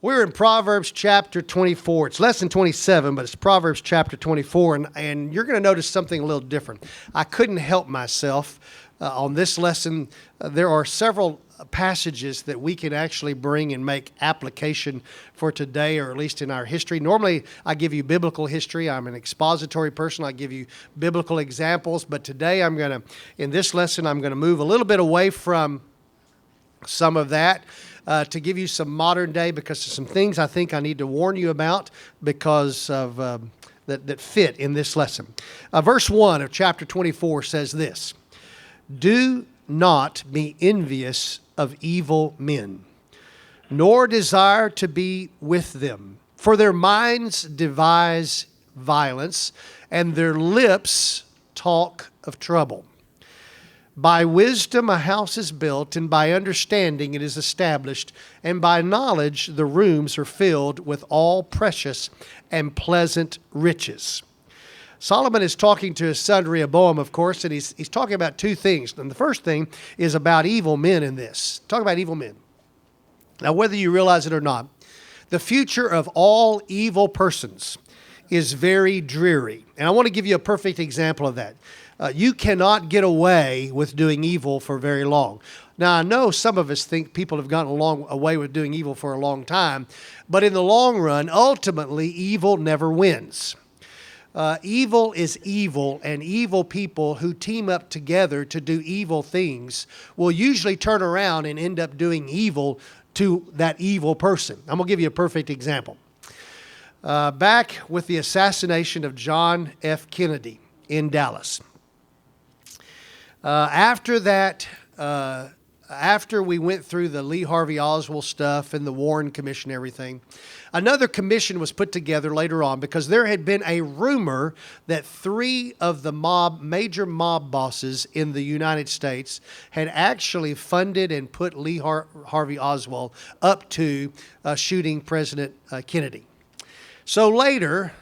We're in Proverbs chapter 24. It's lesson 27, but it's Proverbs chapter 24, and you're going to notice something a little different. I couldn't help myself on this lesson. There are several passages that we can actually bring and make application for today, or at least in our history. Normally, I give you biblical history. I'm an expository person. I give you biblical examples, but today in this lesson, I'm going to move a little bit away from some of that. To give you some modern day, because there's some things I think I need to warn you about because of that fit in this lesson. Verse 1 of chapter 24 says this: "Do not be envious of evil men, nor desire to be with them, for their minds devise violence, and their lips talk of trouble. By wisdom a house is built, and by understanding it is established, and by knowledge the rooms are filled with all precious and pleasant riches." Solomon is talking to his son Rehoboam, of course, and he's talking about two things. And the first thing is about evil men in this. Talk about evil men. Now, whether you realize it or not, the future of all evil persons is very dreary. And I want to give you a perfect example of that. You cannot get away with doing evil for very long. Now, I know some of us think people have gotten away with doing evil for a long time, but in the long run, ultimately, evil never wins. Evil is evil, and evil people who team up together to do evil things will usually turn around and end up doing evil to that evil person. I'm going to give you a perfect example. Back with the assassination of John F. Kennedy in Dallas. After we went through the Lee Harvey Oswald stuff and the Warren Commission and everything, another commission was put together later on because there had been a rumor that three of the major mob bosses in the United States had actually funded and put Lee Harvey Oswald up to shooting President Kennedy. So later,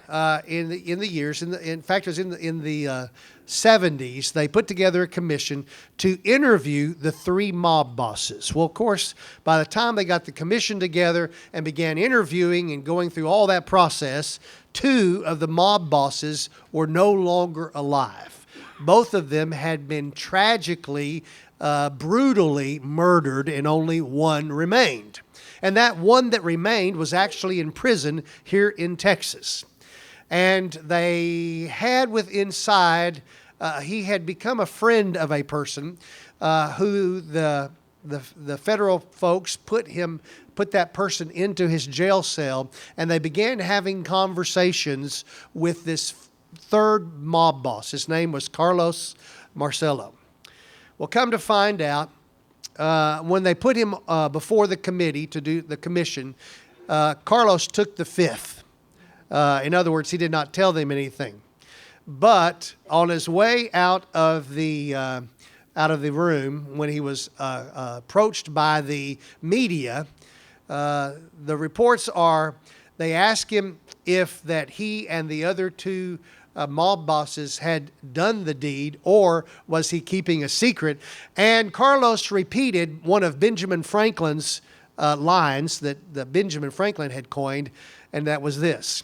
in the years, in fact, it was in the 70s, they put together a commission to interview the three mob bosses. Well, of course, by the time they got the commission together and began interviewing and going through all that process, two of the mob bosses were no longer alive. Both of them had been tragically, brutally murdered, and only one remained. And that one that remained was actually in prison here in Texas. And they had he had become a friend of a person who the federal folks put that person into his jail cell, and they began having conversations with this third mob boss. His name was Carlos Marcello. Well, come to find out, when they put him before the committee to do the commission, Carlos took the fifth. In other words, he did not tell them anything. But on his way out of the room, when he was approached by the media, the reports are they asked him if that he and the other two mob bosses had done the deed, or was he keeping a secret? And Carlos repeated one of Benjamin Franklin's lines that Benjamin Franklin had coined, and that was this: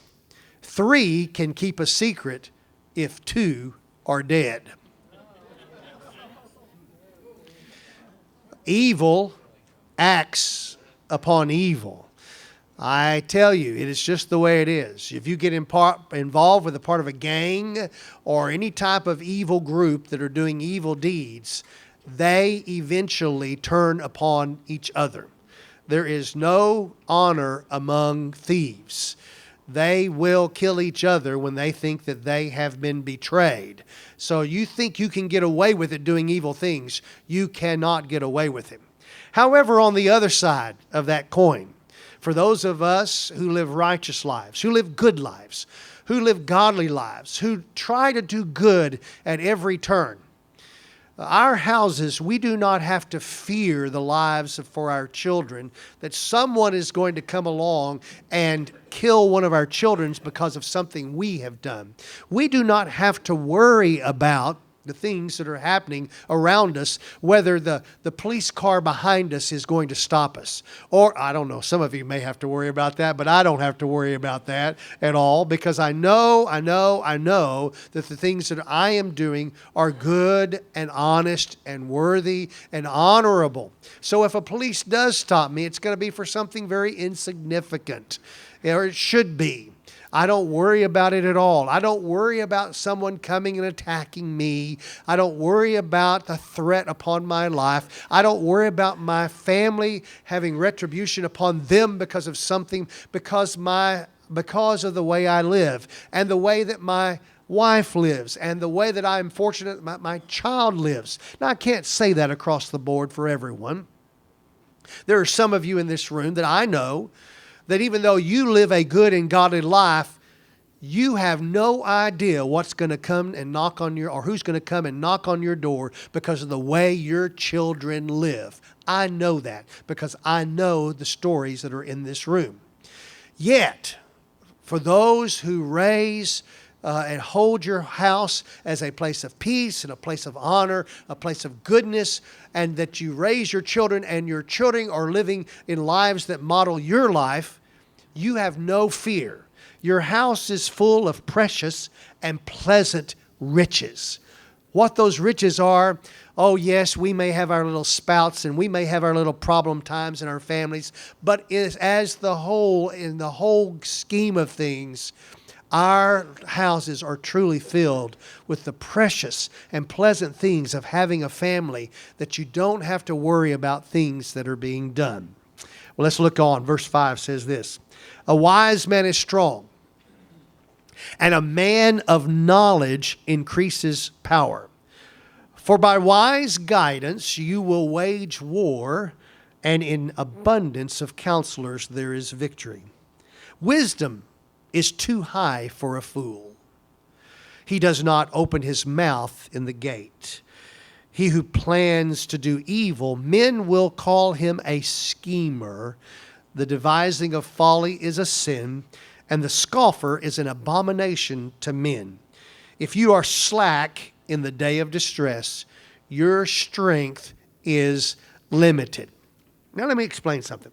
"Three can keep a secret if two are dead." Evil acts upon evil. I tell you, it is just the way it is. If you get involved with a part of a gang or any type of evil group that are doing evil deeds, they eventually turn upon each other. There is no honor among thieves. They will kill each other when they think that they have been betrayed. So you think you can get away with it doing evil things. You cannot get away with it. However, on the other side of that coin, for those of us who live righteous lives, who live good lives, who live godly lives, who try to do good at every turn, our houses, we do not have to fear the lives for our children, that someone is going to come along and kill one of our children because of something we have done. We do not have to worry about the things that are happening around us, whether the police car behind us is going to stop us. Or, I don't know, some of you may have to worry about that, but I don't have to worry about that at all, because I know that the things that I am doing are good and honest and worthy and honorable. So if a police does stop me, it's going to be for something very insignificant, or it should be. I don't worry about it at all. I don't worry about someone coming and attacking me. I don't worry about the threat upon my life. I don't worry about my family having retribution upon them because of something, because of the way I live and the way that my wife lives and the way that I'm fortunate my child lives. Now, I can't say that across the board for everyone. There are some of you in this room that I know that even though you live a good and godly life, you have no idea what's going to come and knock on your, or who's going to come and knock on your door because of the way your children live. I know that because I know the stories that are in this room. Yet, for those who raise and hold your house as a place of peace and a place of honor, a place of goodness, and that you raise your children and your children are living in lives that model your life, you have no fear. Your house is full of precious and pleasant riches. What those riches are, oh yes, we may have our little spouts and we may have our little problem times in our families, but in the whole scheme of things, our houses are truly filled with the precious and pleasant things of having a family, that you don't have to worry about things that are being done. Well, let's look on. Verse 5 says this: a wise man is strong, and a man of knowledge increases power. For by wise guidance you will wage war, and in abundance of counselors there is victory. Wisdom is too high for a fool. He does not open his mouth in the gate. He who plans to do evil, men will call him a schemer. The devising of folly is a sin, and the scoffer is an abomination to men. If you are slack in the day of distress, your strength is limited. Now let me explain something.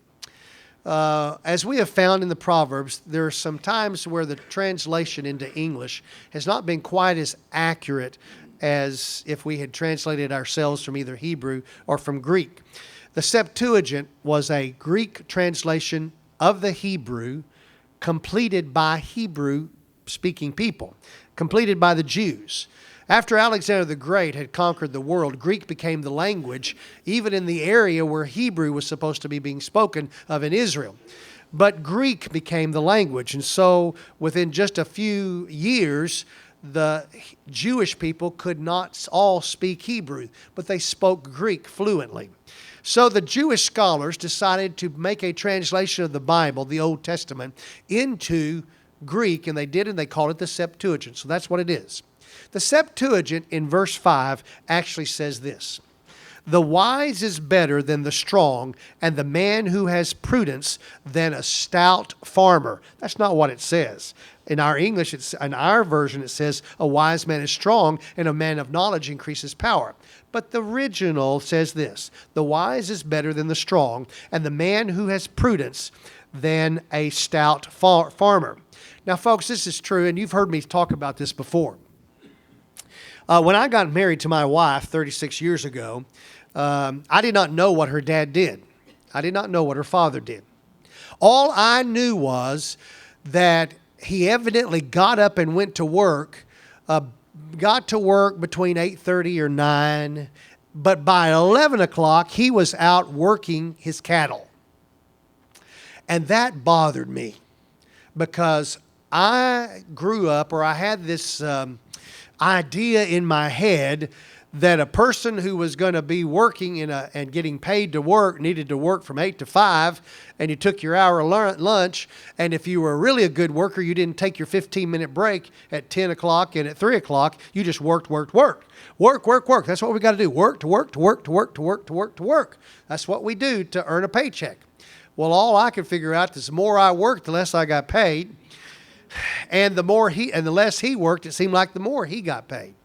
As we have found in the Proverbs, there are some times where the translation into English has not been quite as accurate as if we had translated ourselves from either Hebrew or from Greek. The Septuagint was a Greek translation of the Hebrew completed by Hebrew-speaking people, completed by the Jews. After Alexander the Great had conquered the world, Greek became the language, even in the area where Hebrew was supposed to be being spoken of in Israel. But Greek became the language, and so within just a few years, the Jewish people could not all speak Hebrew, but they spoke Greek fluently. So the Jewish scholars decided to make a translation of the Bible, the Old Testament, into Greek, and they did, and they called it the Septuagint. So that's what it is. The Septuagint in verse 5 actually says this: the wise is better than the strong, and the man who has prudence than a stout farmer. That's not what it says. In our English, in our version, it says a wise man is strong, and a man of knowledge increases power. But the original says this: the wise is better than the strong, and the man who has prudence than a stout farmer. Now, folks, this is true, and you've heard me talk about this before. When I got married to my wife 36 years ago, I did not know what her dad did. I did not know what her father did. All I knew was that he evidently got up and went to work, got to work between 8:30 or 9, but by 11 o'clock, he was out working his cattle. And that bothered me because I grew up, or I had this idea in my head that a person who was going to be working and getting paid to work needed to work from 8 to 5, and you took your hour lunch, and if you were really a good worker, you didn't take your 15-minute break at 10 o'clock and at 3 o'clock. You just worked. Work. That's what we got to do. Work. That's what we do to earn a paycheck. Well, all I could figure out is the more I worked, the less I got paid. And the less he worked, it seemed like the more he got paid.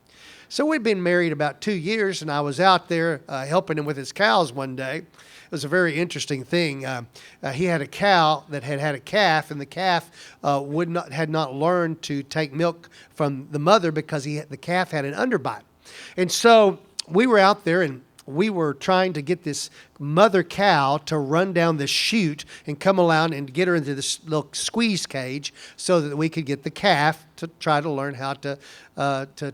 So we'd been married about 2 years, and I was out there helping him with his cows one day. It was a very interesting thing. He had a cow that had a calf, and the calf had not learned to take milk from the mother because the calf had an underbite. And so we were out there, and we were trying to get this mother cow to run down the chute and come around and get her into this little squeeze cage so that we could get the calf to try to learn how to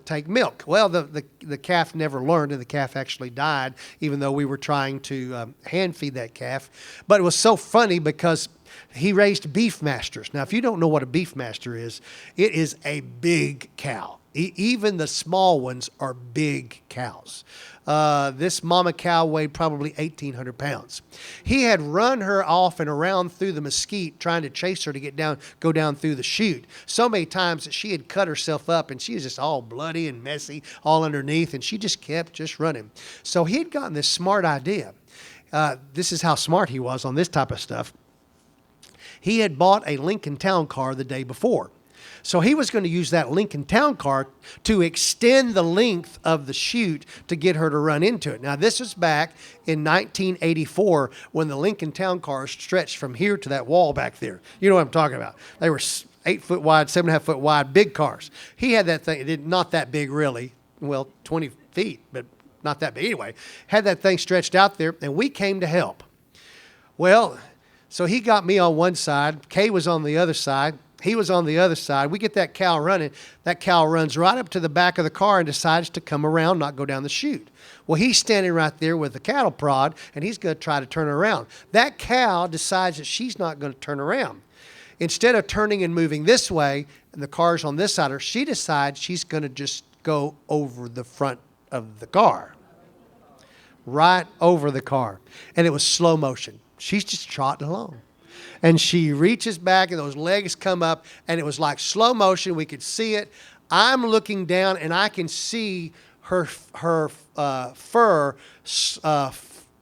take milk. Well, the calf never learned, and the calf actually died, even though we were trying to hand feed that calf. But it was so funny because he raised beef masters. Now, if you don't know what a beef master is, it is a big cow. Even the small ones are big cows. This mama cow weighed probably 1,800 pounds. He had run her off and around through the mesquite trying to chase her to go down through the chute so many times that she had cut herself up, and she was just all bloody and messy all underneath, and she just kept running. So he had gotten this smart idea. This is how smart he was on this type of stuff. He had bought a Lincoln Town Car the day before. So he was going to use that Lincoln Town Car to extend the length of the chute to get her to run into it. Now, this was back in 1984 when the Lincoln Town Cars stretched from here to that wall back there. You know what I'm talking about. They were 8 foot wide, 7.5 foot wide, big cars. He had that thing, not that big really, 20 feet, but not that big anyway. Had that thing stretched out there, and we came to help. Well, so he got me on one side. Kay was on the other side. He was on the other side. We get that cow running. That cow runs right up to the back of the car and decides to come around, not go down the chute. Well, he's standing right there with the cattle prod, and he's going to try to turn her around. That cow decides that she's not going to turn around. Instead of turning and moving this way, and the car's on this side of her, she decides she's going to just go over the front of the car. Right over the car. And it was slow motion. She's just trotting along. And she reaches back, and those legs come up, and it was like slow motion. We could see it. I'm looking down, and I can see her fur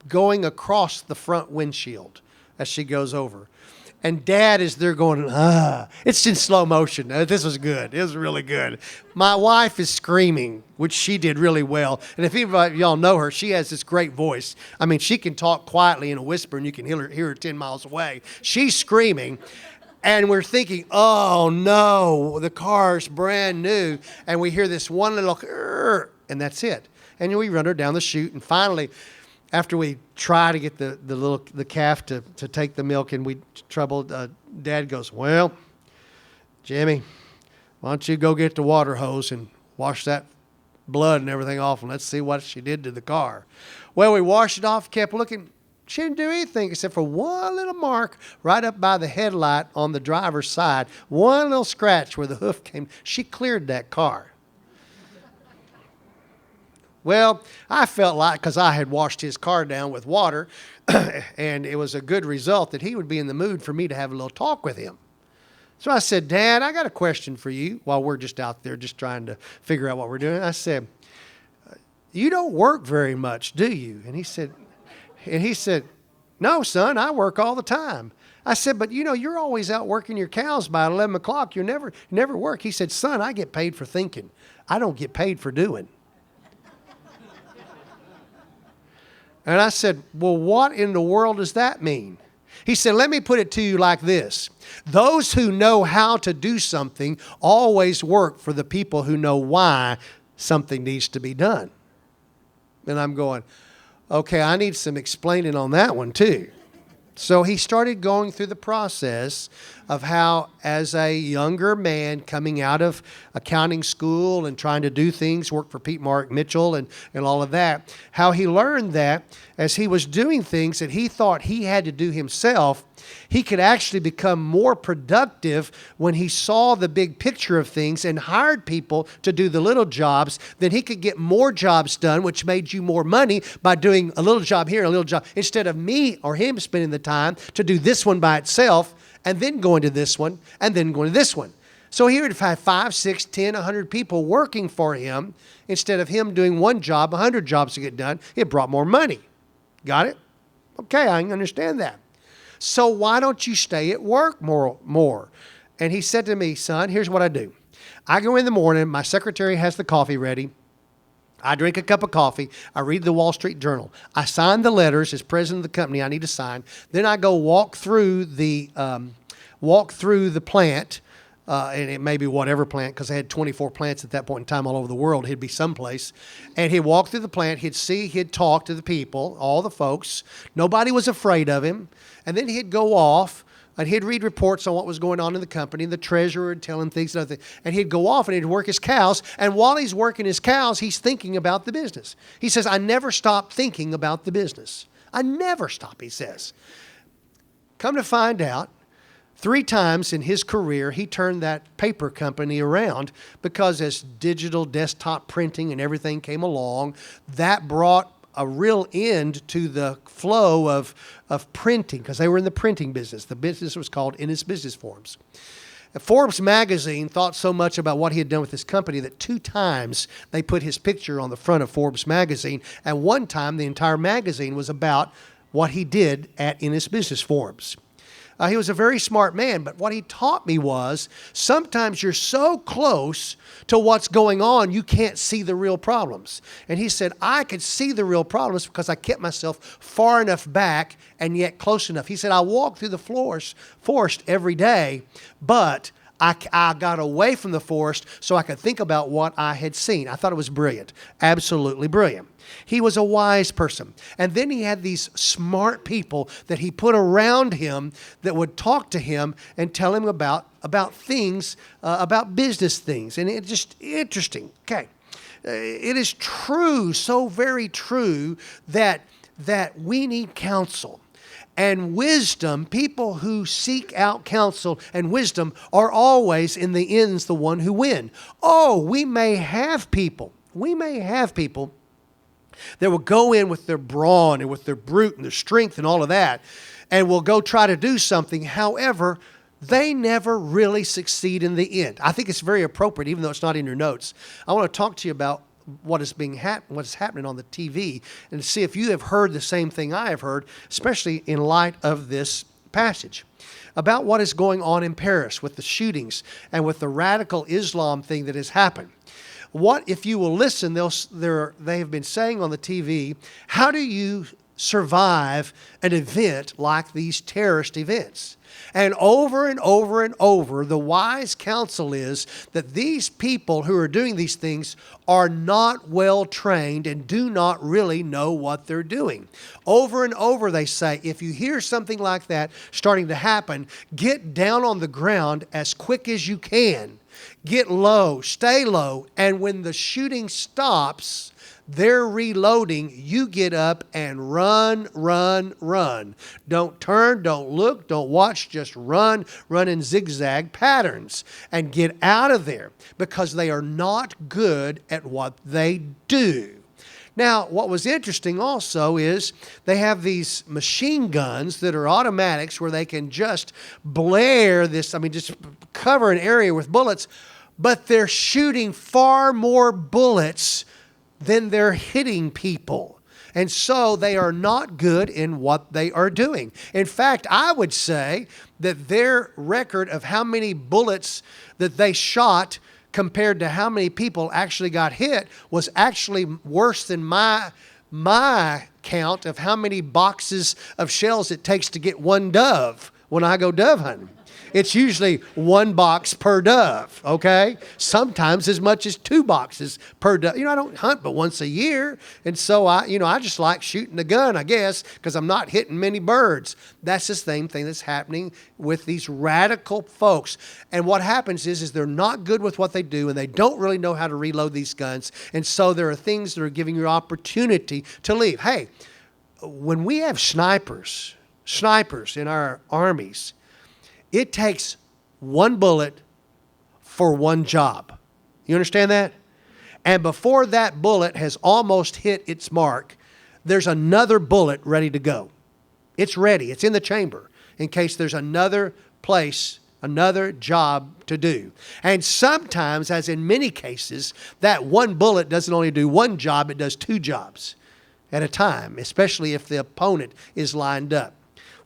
going across the front windshield as she goes over. And Dad is there going, It's in slow motion. This was good. It was really good. My wife is screaming, which she did really well. And if anybody of y'all know her, she has this great voice. I mean, she can talk quietly in a whisper, and you can hear her 10 miles away. She's screaming. And we're thinking, oh, no, the car's brand new. And we hear this one little, and that's it. And we run her down the chute, and finally, after we try to get the calf to take the milk, and we troubled, Dad goes, well, Jimmy, why don't you go get the water hose and wash that blood and everything off, and let's see what she did to the car. Well, we washed it off, kept looking. She didn't do anything except for one little mark right up by the headlight on the driver's side. One little scratch where the hoof came. She cleared that car. Well, I felt like, because I had washed his car down with water, and it was a good result, that he would be in the mood for me to have a little talk with him. So I said, Dad, I got a question for you while we're just out there just trying to figure out what we're doing. I said, you don't work very much, do you? And he said, no, son, I work all the time. I said, but you're always out working your cows by 11 o'clock. You never work. He said, son, I get paid for thinking. I don't get paid for doing. And I said, well, what in the world does that mean? He said, let me put it to you like this. Those who know how to do something always work for the people who know why something needs to be done. And I'm going, okay, I need some explaining on that one too. So he started going through the process of how, as a younger man coming out of accounting school and trying to do things, work for Pete Mark Mitchell and all of that, how he learned that as he was doing things that he thought he had to do himself, he could actually become more productive when he saw the big picture of things and hired people to do the little jobs. Then he could get more jobs done, which made you more money by doing a little job here, a little job, instead of me or him spending the time to do this one by itself and then going to this one and then going to this one. So he would have 5, 6, 10, 100 people working for him instead of him doing one job, 100 jobs to get done. It brought more money. Got it? Okay, I understand that. So why don't you stay at work more? And he said to me, son, here's what I do. I go in the morning, my secretary has the coffee ready. I drink a cup of coffee. I read the Wall Street Journal. I sign the letters as president of the company I need to sign. Then I go walk through the plant, and it may be whatever plant, because they had 24 plants at that point in time all over the world. He'd be someplace. And he'd walk through the plant. He'd talk to the people, all the folks. Nobody was afraid of him. And then he'd go off. And he'd read reports on what was going on in the company. The treasurer would tell him things and other things. And he'd go off and he'd work his cows. And while he's working his cows, he's thinking about the business. He says, I never stop thinking about the business. I never stop, he says. Come to find out, 3 times in his career, he turned that paper company around, because as digital desktop printing and everything came along, that brought a real end to the flow of printing, because they were in the printing business. The business was called Ennis Business Forms. Forbes magazine thought so much about what he had done with his company that 2 times they put his picture on the front of Forbes magazine, and 1 time the entire magazine was about what he did at Ennis Business Forms. He was a very smart man, but what he taught me was sometimes you're so close to what's going on, you can't see the real problems. And he said, I could see the real problems because I kept myself far enough back and yet close enough. He said, I walk through the forest every day, but I got away from the forest so I could think about what I had seen. I thought it was brilliant, absolutely brilliant. He was a wise person. And then he had these smart people that he put around him that would talk to him and tell him about things, about business things. And it's just interesting. Okay. It is true, so very true, that we need counsel. And wisdom, people who seek out counsel and wisdom are always, in the ends, the one who win. Oh, we may have people that will go in with their brawn and with their brute and their strength and all of that, and will go try to do something. However, they never really succeed in the end. I think it's very appropriate, even though it's not in your notes. I want to talk to you about what is happening on the TV, and see if you have heard the same thing I have heard, especially in light of this passage, about what is going on in Paris with the shootings and with the radical Islam thing that has happened. What, if you will listen, they have been saying on the TV, how do you survive an event like these terrorist events? And over and over and over, the wise counsel is that these people who are doing these things are not well trained and do not really know what they're doing. Over and over they say, if you hear something like that starting to happen, get down on the ground as quick as you can. Get low, stay low, and when the shooting stops, they're reloading, you get up and run, run, run. Don't turn, don't look, don't watch, just run in zigzag patterns and get out of there, because they are not good at what they do. Now, what was interesting also is they have these machine guns that are automatics where they can just blare this, just cover an area with bullets, but they're shooting far more bullets than they're hitting people. And so they are not good in what they are doing. In fact, I would say that their record of how many bullets that they shot compared to how many people actually got hit was actually worse than my count of how many boxes of shells it takes to get one dove when I go dove hunting. It's usually 1 box per dove, okay? Sometimes as much as 2 boxes per dove. I don't hunt but once a year, and so I just like shooting the gun, I guess, because I'm not hitting many birds. That's the same thing that's happening with these radical folks. And what happens is they're not good with what they do, and they don't really know how to reload these guns, and so there are things that are giving you opportunity to leave. Hey, when we have snipers in our armies, it takes 1 bullet for 1 job. You understand that? And before that bullet has almost hit its mark, there's another bullet ready to go. It's ready. It's in the chamber in case there's another place, another job to do. And sometimes, as in many cases, that 1 bullet doesn't only do 1 job, it does 2 jobs at a time, especially if the opponent is lined up.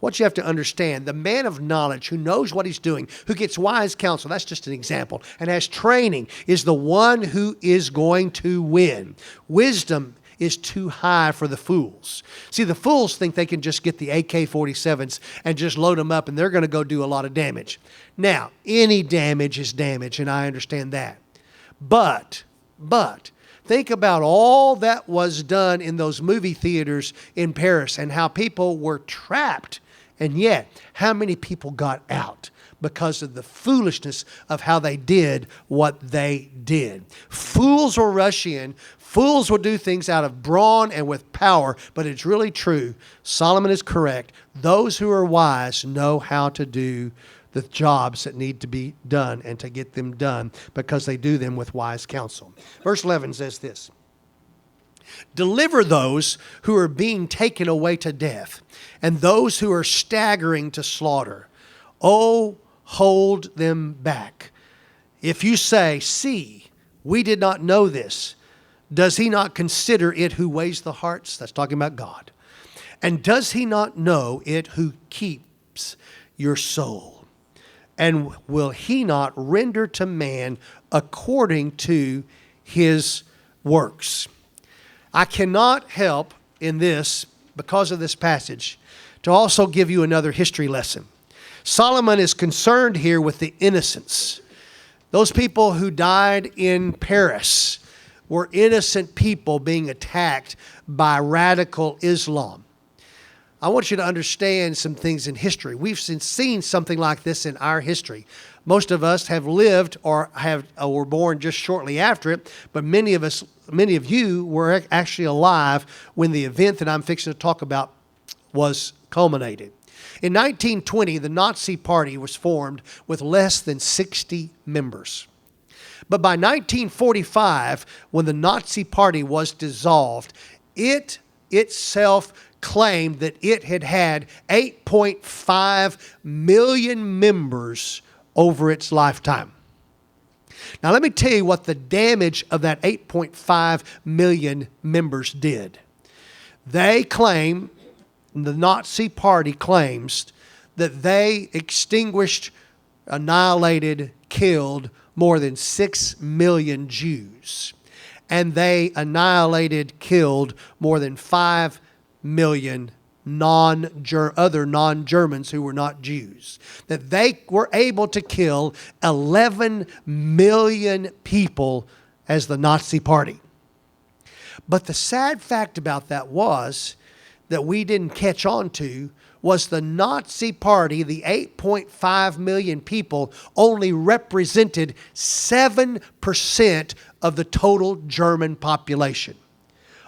what you have to understand, the man of knowledge who knows what he's doing, who gets wise counsel, that's just an example, and has training, is the one who is going to win. Wisdom is too high for the fools. See, the fools think they can just get the AK-47s and just load them up and they're going to go do a lot of damage. Now, any damage is damage, and I understand that. But, think about all that was done in those movie theaters in Paris and how people were trapped. And yet, how many people got out because of the foolishness of how they did what they did? Fools will rush in. Fools will do things out of brawn and with power, but it's really true. Solomon is correct. Those who are wise know how to do the jobs that need to be done and to get them done because they do them with wise counsel. Verse 11 says this: deliver those who are being taken away to death and those who are staggering to slaughter. Oh, hold them back. If you say, see, we did not know this, does he not consider it who weighs the hearts? That's talking about God. And does he not know it who keeps your soul? And will he not render to man according to his works? I cannot help in this, because of this passage, to also give you another history lesson. Solomon is concerned here with the innocents. Those people who died in Paris were innocent people being attacked by radical Islam. I want you to understand some things in history. We've seen something like this in our history. Most of us have lived or were born just shortly after it, but many of you were actually alive when the event that I'm fixing to talk about was culminated. In 1920, the Nazi Party was formed with less than 60 members. But by 1945, when the Nazi Party was dissolved, it itself claimed that it had had 8.5 million members over its lifetime. Now, let me tell you what the damage of that 8.5 million members did. They claim, the Nazi Party claims, that they extinguished, annihilated, killed more than 6 million Jews. And they annihilated, killed more than 5 million other non-Germans who were not Jews. That they were able to kill 11 million people as the Nazi Party. But the sad fact about that was that we didn't catch on to was the Nazi Party, the 8.5 million people, only represented 7% of the total German population.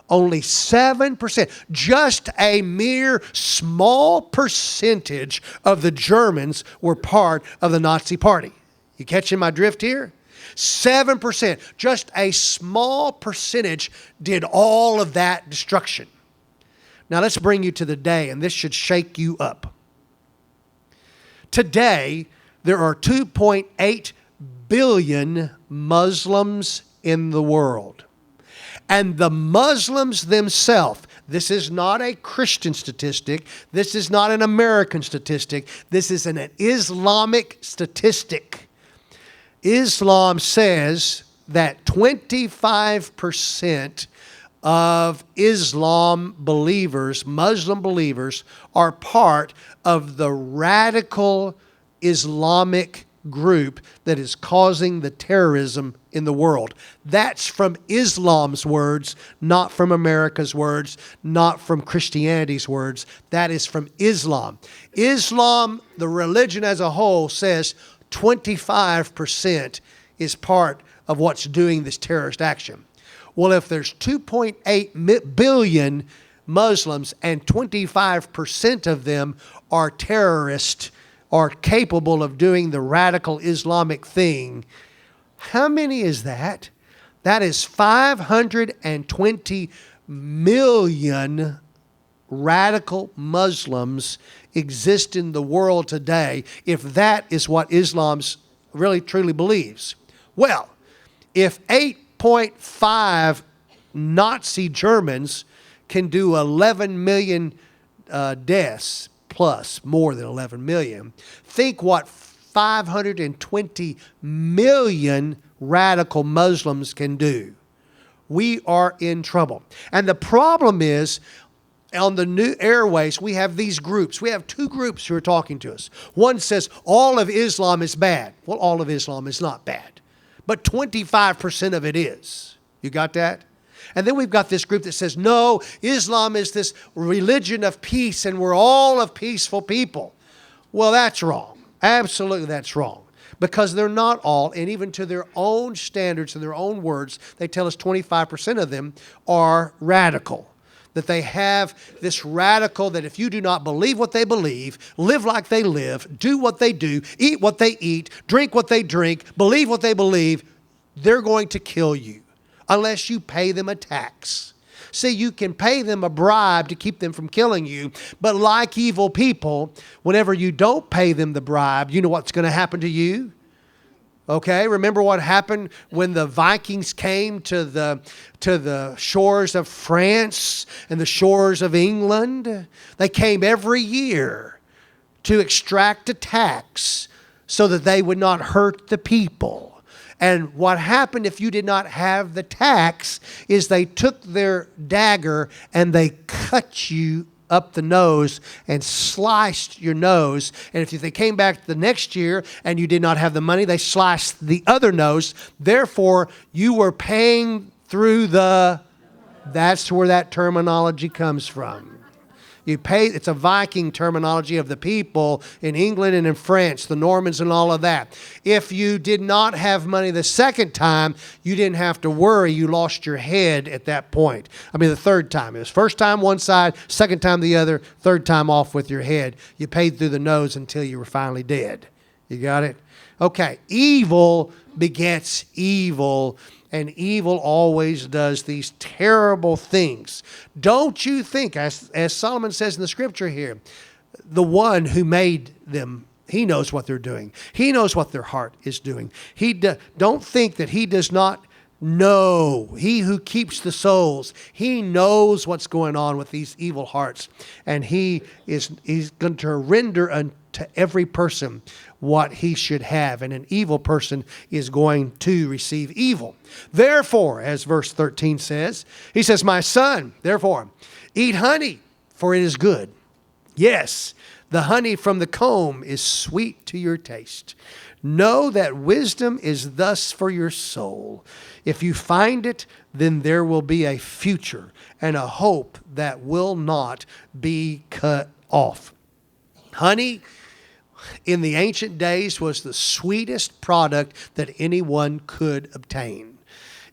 Only 7%, just a mere small percentage of the Germans were part of the Nazi Party. You catching my drift here? 7%, just a small percentage did all of that destruction. Now let's bring you to the day, and this should shake you up. Today, there are 2.8 billion Muslims in the world. And the Muslims themselves, this is not a Christian statistic. This is not an American statistic. This is an Islamic statistic. Islam says that 25% of Islam believers, Muslim believers, are part of the radical Islamic group that is causing the terrorism in the world. That's from Islam's words, not from America's words, not from Christianity's words. That is from Islam. Islam, the religion as a whole, says 25% is part of what's doing this terrorist action. Well, if there's 2.8 billion Muslims and 25% of them are terrorists, are capable of doing the radical Islamic thing, how many is that? That is 520 million radical Muslims exist in the world today, if that is what Islam really truly believes. Well, if 8.5 Nazi Germans can do 11 million deaths, plus, more than 11 million. Think what 520 million radical Muslims can do. We are in trouble. And the problem is, on the new airways, we have these groups. We have two groups who are talking to us. One says all of Islam is bad. Well, all of Islam is not bad, but 25% of it is. You got that? And then we've got this group that says, no, Islam is this religion of peace and we're all of peaceful people. Well, that's wrong. Absolutely, that's wrong. Because they're not all, and even to their own standards and their own words, they tell us 25% of them are radical. That they have this radical that if you do not believe what they believe, live like they live, do what they do, eat what they eat, drink what they drink, believe what they believe, they're going to kill you unless you pay them a tax. See, you can pay them a bribe to keep them from killing you, but like evil people, whenever you don't pay them the bribe, you know what's going to happen to you? Okay, remember what happened when the Vikings came to the shores of France and the shores of England? They came every year to extract a tax so that they would not hurt the people. And what happened if you did not have the tax is they took their dagger and they cut you up the nose and sliced your nose. And if they came back the next year and you did not have the money, they sliced the other nose. Therefore, you were paying through the... That's where that terminology comes from. You pay, it's a Viking terminology of the people in England and in France, the Normans and all of that. If you did not have money the second time, you didn't have to worry. You lost your head at that point. I mean, the third time. It was first time one side, second time the other, third time off with your head. You paid through the nose until you were finally dead. You got it? Okay. Evil begets evil. And evil always does these terrible things. Don't you think, as Solomon says in the scripture here, the one who made them, he knows what they're doing. He knows what their heart is doing. Don't think that he does not know. He who keeps the souls, he knows what's going on with these evil hearts. And he's going to render unto every person what he should have. And an evil person is going to receive evil. Therefore, as verse 13 says, he says, my son, therefore, eat honey, for it is good. Yes, the honey from the comb is sweet to your taste. Know that wisdom is thus for your soul. If you find it, then there will be a future and a hope that will not be cut off. Honey in the ancient days was the sweetest product that anyone could obtain.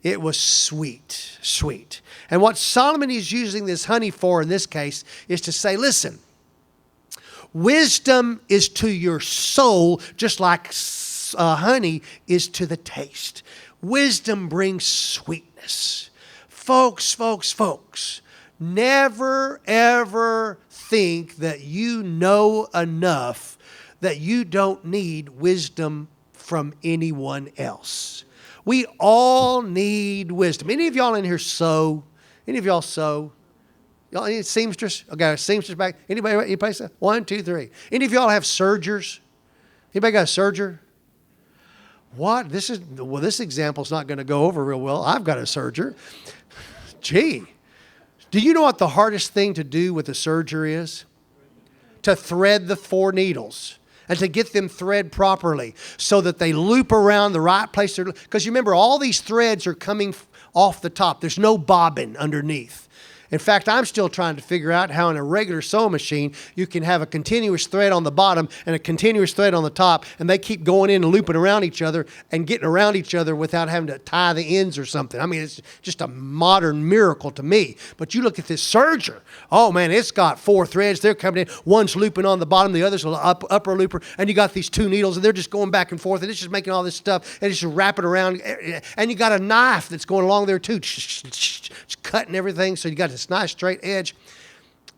It was sweet, sweet. And what Solomon is using this honey for in this case is to say, listen, wisdom is to your soul just like honey is to the taste. Wisdom brings sweetness. Folks, never ever think that you know enough that you don't need wisdom from anyone else. We all need wisdom. Any of y'all in here sew? Any of y'all sew? Y'all any seamstress? Okay, seamstress back. Anybody say 1, 2, 3. Any of y'all have sergers? Anybody got a serger? What? This example's not going to go over real well. I've got a serger. Gee. Do you know what the hardest thing to do with a serger is? To thread the 4 needles. And to get them thread properly so that they loop around the right place. Because you remember, all these threads are coming off the top. There's no bobbin underneath. In fact, I'm still trying to figure out how in a regular sewing machine you can have a continuous thread on the bottom and a continuous thread on the top, and they keep going in and looping around each other and getting around each other without having to tie the ends or something. I mean, it's just a modern miracle to me. But you look at this serger. Oh, man, it's got 4 threads. They're coming in. One's looping on the bottom, the other's an upper looper, and you got these 2 needles, and they're just going back and forth, and it's just making all this stuff, and it's just wrapping around. And you got a knife that's going along there, too, cutting everything, so you got this nice straight edge.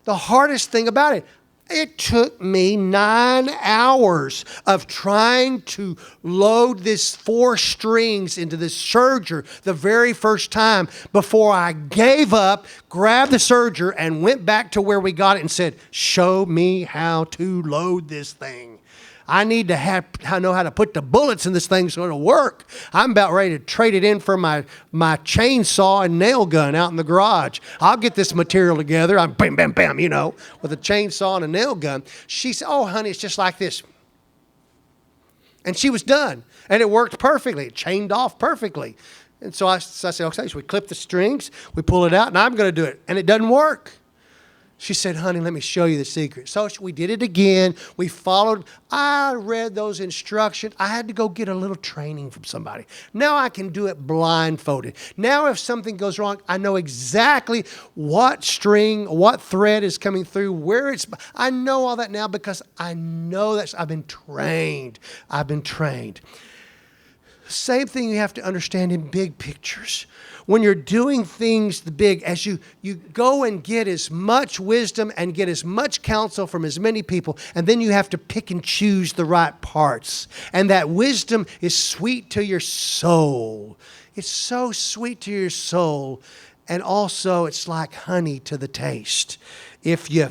The hardest thing about it, It took me 9 hours of trying to load this 4 strings into this serger the very first time before I gave up, grabbed the serger, and went back to where we got it and said, show me how to load this thing. I need to know how to put the bullets in this thing so it'll work. I'm about ready to trade it in for my chainsaw and nail gun out in the garage. I'll get this material together. I'm bam, bam, bam, with a chainsaw and a nail gun. She said, oh, honey, it's just like this. And she was done. And it worked perfectly. It chained off perfectly. And so I said, okay, so we clip the strings, we pull it out, and I'm going to do it. And it doesn't work. She said, honey, let me show you the secret. So we did it again. We followed. I read those instructions. I had to go get a little training from somebody. Now I can do it blindfolded. Now if something goes wrong, I know exactly what string, what thread is coming through, where it's. I know all that now because I know that I've been trained. I've been trained. Same thing you have to understand in big pictures. When you're doing things the big, as you go and get as much wisdom and get as much counsel from as many people, and then you have to pick and choose the right parts. And that wisdom is sweet to your soul. It's so sweet to your soul. And also it's like honey to the taste. If you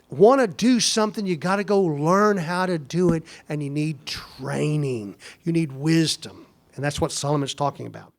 want to do something, you got to go learn how to do it, and you need training. You need wisdom. And that's what Solomon's talking about.